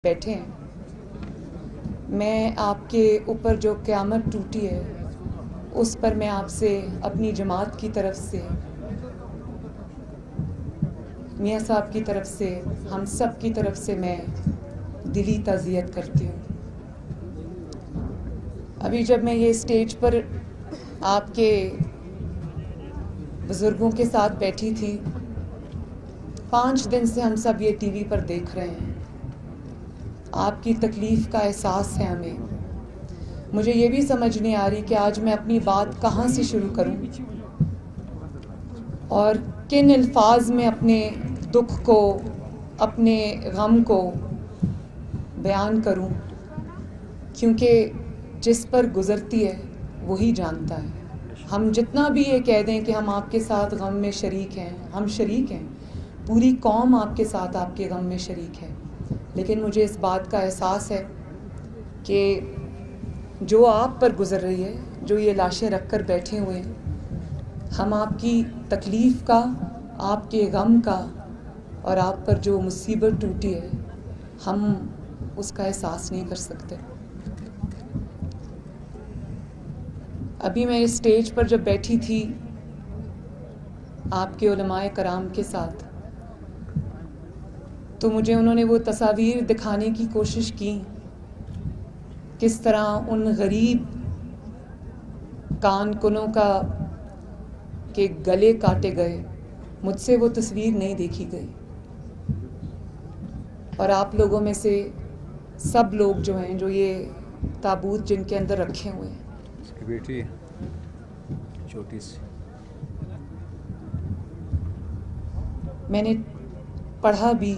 بیٹھے ہیں، میں آپ کے اوپر جو قیامت ٹوٹی ہے اس پر میں آپ سے اپنی جماعت کی طرف سے، میاں صاحب کی طرف سے، ہم سب کی طرف سے میں دلی تعزیت کرتی ہوں۔ ابھی جب میں یہ اسٹیج پر آپ کے بزرگوں کے ساتھ بیٹھی تھی، 5 دن سے ہم سب یہ ٹی وی پر دیکھ رہے ہیں، آپ کی تکلیف کا احساس ہے ہمیں۔ مجھے یہ بھی سمجھ نہیں آ رہی کہ آج میں اپنی بات کہاں سے شروع کروں اور کن الفاظ میں اپنے دکھ کو، اپنے غم کو بیان کروں، کیونکہ جس پر گزرتی ہے وہی جانتا ہے۔ ہم جتنا بھی یہ کہہ دیں کہ ہم آپ کے ساتھ غم میں شریک ہیں، ہم شریک ہیں، پوری قوم آپ کے ساتھ آپ کے غم میں شریک ہے، لیکن مجھے اس بات کا احساس ہے کہ جو آپ پر گزر رہی ہے، جو یہ لاشیں رکھ کر بیٹھے ہوئے ہیں، ہم آپ کی تکلیف کا، آپ کے غم کا اور آپ پر جو مصیبت ٹوٹی ہے، ہم اس کا احساس نہیں کر سکتے۔ ابھی میں اس اسٹیج پر جب بیٹھی تھی آپ کے علماء کرام کے ساتھ، تو مجھے انہوں نے وہ تصاویر دکھانے کی کوشش کی، کس طرح ان غریب کان کنوں کے گلے کاٹے گئے۔ مجھ سے وہ تصویر نہیں دیکھی گئی، اور آپ لوگوں میں سے سب لوگ جو ہیں، جو یہ تابوت جن کے اندر رکھے ہوئے ہیں، اس کی بیٹی چھوٹی سی، میں نے پڑھا بھی،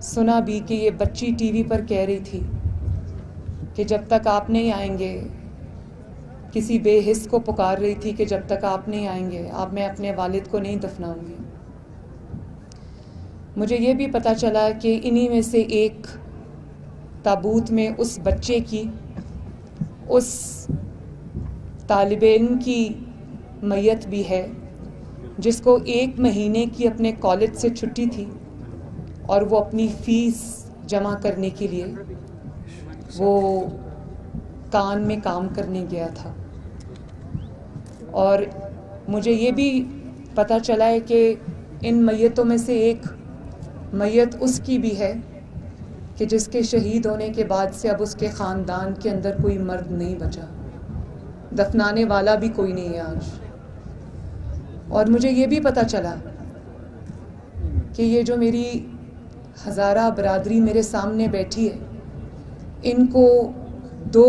سنا بھی کہ یہ بچی ٹی وی پر کہہ رہی تھی کہ جب تک آپ نہیں آئیں گے، کسی بے حس کو پکار رہی تھی کہ جب تک آپ نہیں آئیں گے اب میں اپنے والد کو نہیں دفناؤں گی۔ مجھے یہ بھی پتہ چلا کہ انہی میں سے ایک تابوت میں اس بچے کی، اس طالب علم کی میت بھی ہے جس کو 1 مہینے کی اپنے کالج سے چھٹی تھی، اور وہ اپنی فیس جمع کرنے کے لیے وہ کان میں کام کرنے گیا تھا۔ اور مجھے یہ بھی پتہ چلا ہے کہ ان میتوں میں سے ایک میت اس کی بھی ہے کہ جس کے شہید ہونے کے بعد سے اب اس کے خاندان کے اندر کوئی مرد نہیں بچا، دفنانے والا بھی کوئی نہیں ہے آج۔ اور مجھے یہ بھی پتہ چلا کہ یہ جو میری ہزارہ برادری میرے سامنے بیٹھی ہے، ان کو 2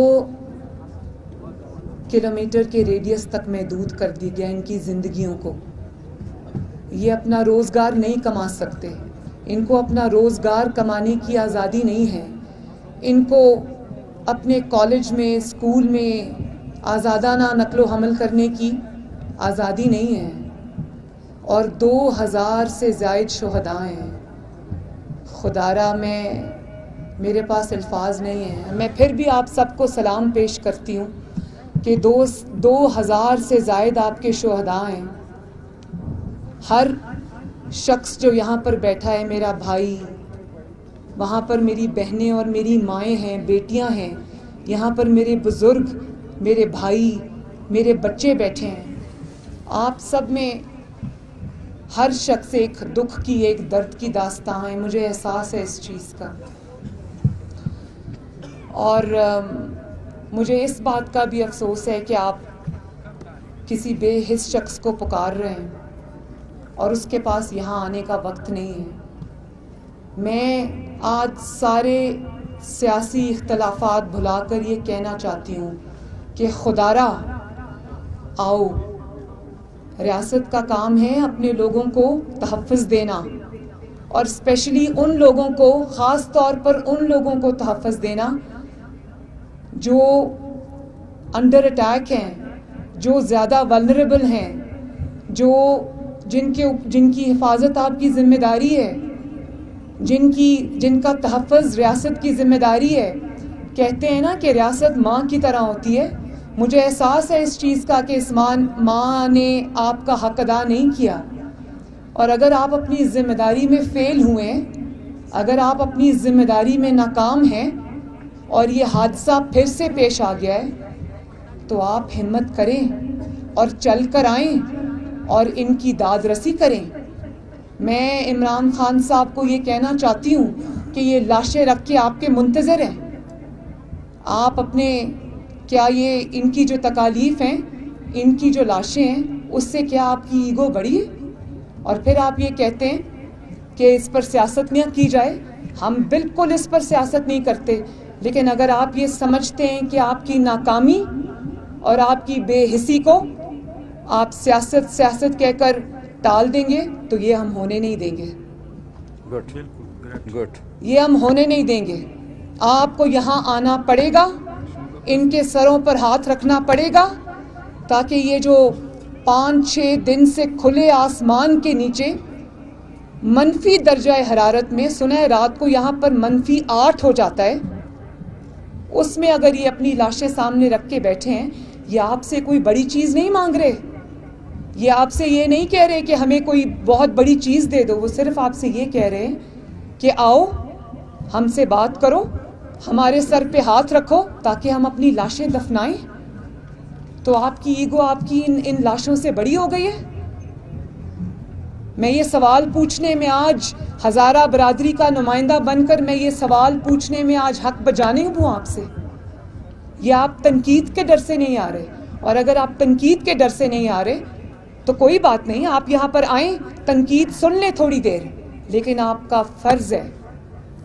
کلومیٹر کے ریڈیس تک محدود کر دی گیا ان کی زندگیوں کو۔ یہ اپنا روزگار نہیں کما سکتے، ان کو اپنا روزگار کمانے کی آزادی نہیں ہے، ان کو اپنے کالج میں، اسکول میں آزادانہ نقل و حمل کرنے کی آزادی نہیں ہے، اور 2000 سے زائد شہداء ہیں۔ خدارا میرے پاس الفاظ نہیں ہیں۔ میں پھر بھی آپ سب کو سلام پیش کرتی ہوں کہ 2000 سے زائد آپ کے شہداء ہیں۔ ہر شخص جو یہاں پر بیٹھا ہے میرا بھائی، وہاں پر میری بہنیں اور میری مائیں ہیں، بیٹیاں ہیں، یہاں پر میرے بزرگ، میرے بھائی، میرے بچے بیٹھے ہیں۔ آپ سب میں ہر شخص ایک دکھ کی، ایک درد کی داستان ہے، مجھے احساس ہے اس چیز کا۔ اور مجھے اس بات کا بھی افسوس ہے کہ آپ کسی بے حس شخص کو پکار رہے ہیں اور اس کے پاس یہاں آنے کا وقت نہیں ہے۔ میں آج سارے سیاسی اختلافات بھلا کر یہ کہنا چاہتی ہوں کہ خدارا آؤ، ریاست کا کام ہے اپنے لوگوں کو تحفظ دینا، اور اسپیشلی ان لوگوں کو، خاص طور پر ان لوگوں کو تحفظ دینا جو انڈر اٹیک ہیں، جو زیادہ ولنریبل ہیں، جن کی حفاظت آپ کی ذمہ داری ہے، جن کا تحفظ ریاست کی ذمہ داری ہے۔ کہتے ہیں نا کہ ریاست ماں کی طرح ہوتی ہے۔ مجھے احساس ہے اس چیز کا کہ اس ماں نے آپ کا حق ادا نہیں کیا، اور اگر آپ اپنی ذمہ داری میں فیل ہوئے، اگر آپ اپنی ذمہ داری میں ناکام ہیں اور یہ حادثہ پھر سے پیش آ گیا ہے تو آپ ہمت کریں اور چل کر آئیں اور ان کی داد رسی کریں. میں عمران خان صاحب کو یہ کہنا چاہتی ہوں کہ یہ لاشیں رکھ کے آپ کے منتظر ہیں. آپ اپنے کیا یہ ان کی جو تکالیف ہیں، ان کی جو لاشیں ہیں، اس سے کیا آپ کی ایگو بڑھی ہے؟ اور پھر آپ یہ کہتے ہیں کہ اس پر سیاست نہ کی جائے. ہم بالکل اس پر سیاست نہیں کرتے، لیکن اگر آپ یہ سمجھتے ہیں کہ آپ کی ناکامی اور آپ کی بے حسی کو آپ سیاست کہہ کر ٹال دیں گے تو یہ ہم ہونے نہیں دیں گے. گڈ. یہ ہم ہونے نہیں دیں گے. آپ کو یہاں آنا پڑے گا، ان کے سروں پر ہاتھ رکھنا پڑے گا، تاکہ یہ جو 5-6 دن سے کھلے آسمان کے نیچے منفی درجہ حرارت میں، سنا ہے رات کو یہاں پر -8 ہو جاتا ہے، اس میں اگر یہ اپنی لاشیں سامنے رکھ کے بیٹھے ہیں، یہ آپ سے کوئی بڑی چیز نہیں مانگ رہے. یہ آپ سے یہ نہیں کہہ رہے کہ ہمیں کوئی بہت بڑی چیز دے دو. وہ صرف آپ سے یہ کہہ رہے ہیں کہ آؤ ہم سے بات کرو، ہمارے سر پہ ہاتھ رکھو تاکہ ہم اپنی لاشیں دفنائیں. تو آپ کی ایگو آپ کی ان لاشوں سے بڑی ہو گئی ہے. میں یہ سوال پوچھنے میں آج ہزارہ برادری کا نمائندہ بن کر میں یہ سوال پوچھنے میں آج حق بجانے ہوں آپ سے. یہ آپ تنقید کے ڈر سے نہیں آ رہے، اور اگر آپ تنقید کے ڈر سے نہیں آ رہے تو کوئی بات نہیں، آپ یہاں پر آئیں، تنقید سن لیں تھوڑی دیر، لیکن آپ کا فرض ہے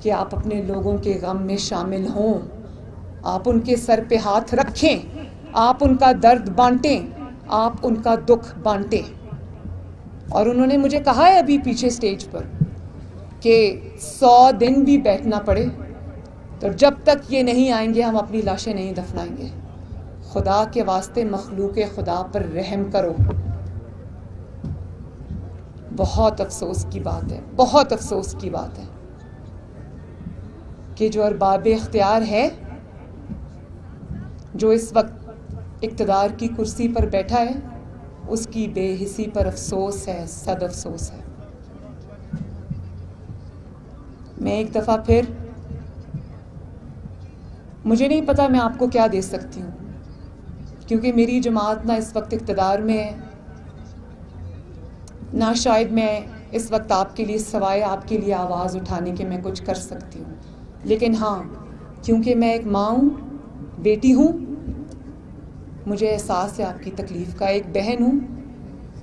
کہ آپ اپنے لوگوں کے غم میں شامل ہوں. آپ ان کے سر پہ ہاتھ رکھیں، آپ ان کا درد بانٹیں، آپ ان کا دکھ بانٹیں. اور انہوں نے مجھے کہا ہے ابھی پیچھے سٹیج پر کہ 100 دن بھی بیٹھنا پڑے تو جب تک یہ نہیں آئیں گے ہم اپنی لاشیں نہیں دفنائیں گے. خدا کے واسطے مخلوق خدا پر رحم کرو. بہت افسوس کی بات ہے، بہت افسوس کی بات ہے کہ جو ارباب اختیار ہے، جو اس وقت اقتدار کی کرسی پر بیٹھا ہے، اس کی بے حسی پر افسوس ہے، صد افسوس ہے. میں ایک دفعہ پھر، مجھے نہیں پتا میں آپ کو کیا دے سکتی ہوں، کیونکہ میری جماعت نہ اس وقت اقتدار میں ہے، نہ شاید میں اس وقت آپ کے لیے سوائے آپ کے لیے آواز اٹھانے کے میں کچھ کر سکتی ہوں. لیکن ہاں، کیونکہ میں ایک ماں ہوں، بیٹی ہوں، مجھے احساس ہے آپ کی تکلیف کا. ایک بہن ہوں،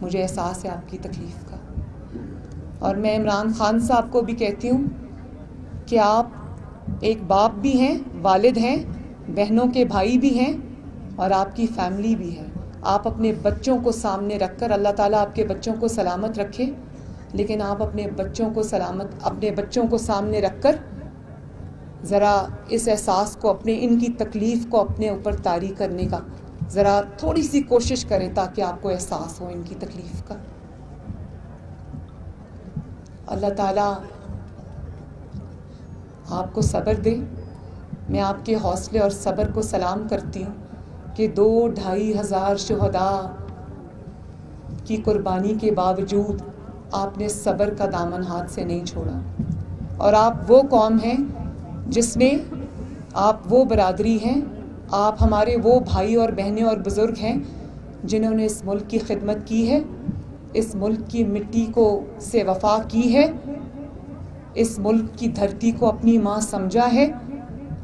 مجھے احساس ہے آپ کی تکلیف کا. اور میں عمران خان صاحب کو بھی کہتی ہوں کہ آپ ایک باپ بھی ہیں، والد ہیں، بہنوں کے بھائی بھی ہیں، اور آپ کی فیملی بھی ہے. آپ اپنے بچوں کو سامنے رکھ کر، اللہ تعالیٰ آپ کے بچوں کو سلامت رکھے، لیکن آپ اپنے بچوں کو سامنے رکھ کر ذرا اس احساس کو، ان کی تکلیف کو اپنے اوپر طاری کرنے کا ذرا تھوڑی سی کوشش کریں تاکہ آپ کو احساس ہو ان کی تکلیف کا. اللہ تعالیٰ آپ کو صبر دے. میں آپ کے حوصلے اور صبر کو سلام کرتی ہوں کہ 2-2.5 ہزار شہداء کی قربانی کے باوجود آپ نے صبر کا دامن ہاتھ سے نہیں چھوڑا. اور آپ وہ قوم ہیں جس میں، آپ وہ برادری ہیں، آپ ہمارے وہ بھائی اور بہنیں اور بزرگ ہیں جنہوں نے اس ملک کی خدمت کی ہے، اس ملک کی مٹی سے وفا کی ہے، اس ملک کی دھرتی کو اپنی ماں سمجھا ہے.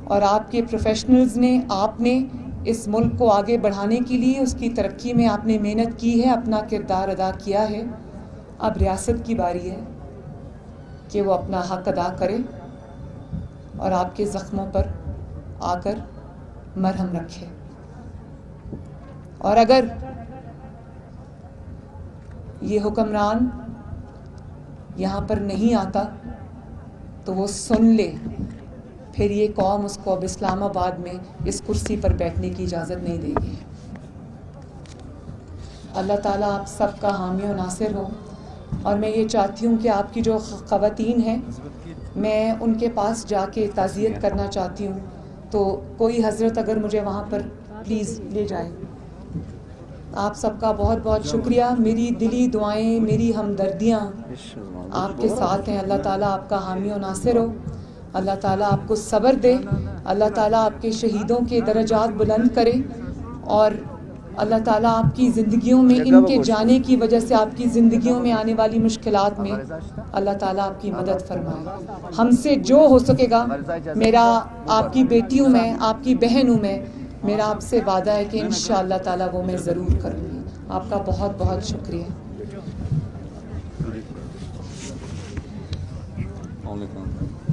اور آپ کے پروفیشنلز نے، آپ نے اس ملک کو آگے بڑھانے کے لیے، اس کی ترقی میں آپ نے محنت کی ہے، اپنا کردار ادا کیا ہے. اب ریاست کی باری ہے کہ وہ اپنا حق ادا کرے اور آپ کے زخموں پر آ کر مرہم رکھے. اور اگر یہ حکمران یہاں پر نہیں آتا تو وہ سن لے، پھر یہ قوم اس کو اب اسلام آباد میں اس کرسی پر بیٹھنے کی اجازت نہیں دے گی. اللہ تعالیٰ آپ سب کا حامی و ناصر ہو. اور میں یہ چاہتی ہوں کہ آپ کی جو خواتین ہیں، میں ان کے پاس جا کے تعزیت کرنا چاہتی ہوں، تو کوئی حضرت اگر مجھے وہاں پر پلیز لے جائے. آپ سب کا بہت بہت شکریہ. میری دلی دعائیں، میری ہمدردیاں آپ کے ساتھ ہیں. اللہ تعالیٰ آپ کا حامی و ناصر ہو. اللہ تعالیٰ آپ کو صبر دے. اللہ تعالیٰ آپ کے شہیدوں کے درجات بلند کرے. اور اللہ تعالیٰ آپ کی زندگیوں میں ان کے جانے کی وجہ سے آپ کی زندگیوں میں آنے والی مشکلات میں اللہ تعالیٰ آپ کی مدد فرمائے. ہم سے جو ہو سکے گا، میرا آپ کی بیٹی ہوں میں، آپ کی بہن ہوں میں، میرا آپ سے وعدہ ہے کہ انشاءاللہ تعالیٰ وہ میں ضرور کروں گی. آپ کا بہت بہت شکریہ. السلام علیکم.